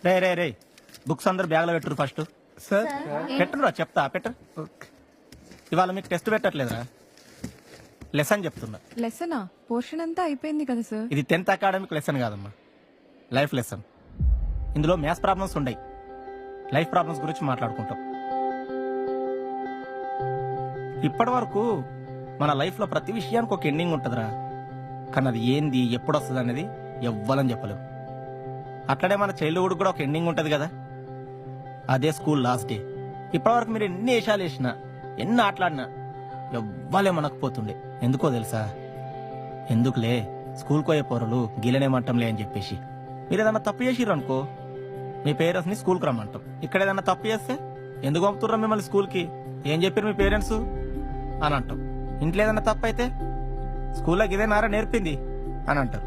రే రే రే books అందరు బ్యాగ్లో పెట్టురు first. Sir పెట్టురా చెప్తా పెట్టు. ఇవాళ మీకు టెస్ట్ పెట్టట్లేదురా, లెసన్ చెప్తున్నా. లెసనా? పోర్షన్ అంతా అయిపోయింది కదా సార్. ఇది 10th అకాడమిక్ లెసన్ కాదమ్మా, లైఫ్ లెసన్. ఇందులో మ్యాథ్స్ ప్రాబ్లమ్స్ ఉండయి, లైఫ్ ప్రాబ్లమ్స్ గురించి మాట్లాడుకుంటాం. ఇప్పటి వరకు మన లైఫ్లో ప్రతి విషయానికి ఒక ఎండింగ్ ఉంటుందిరా, కానీ అది ఏంది ఎప్పుడు వస్తుంది అనేది ఎవ్వలని చెప్పలేము. అట్లనే మన చైల్డ్హుడ్ కూడా ఒక ఎండింగ్ ఉంటుంది కదా, అదే స్కూల్ లాస్ట్ డే. ఇప్పటివరకు మీరు ఎన్ని వేషాలు వేసినా ఎన్ని ఆటలాడినా ఎవ్వలే మనకపోతుండే. ఎందుకో తెలుసా? ఎందుకులే స్కూల్కి పోయే పోరలు గీలనేమంటాంలే అని చెప్పేసి. మీరు ఏదన్నా తప్పు చేసిర్రు అనుకో, మీ పేరెంట్స్ని స్కూల్కి రమ్మంటాం. ఇక్కడ ఏదన్నా తప్పు చేస్తే ఎందుకు పంపుతుర్రా మిమ్మల్ని స్కూల్కి, ఏం చెప్పారు మీ పేరెంట్స్ అని అంటాం. ఇంట్లో ఏదన్నా తప్పు అయితే స్కూల్లోకి ఇదే నారా నేర్పింది అని అంటారు.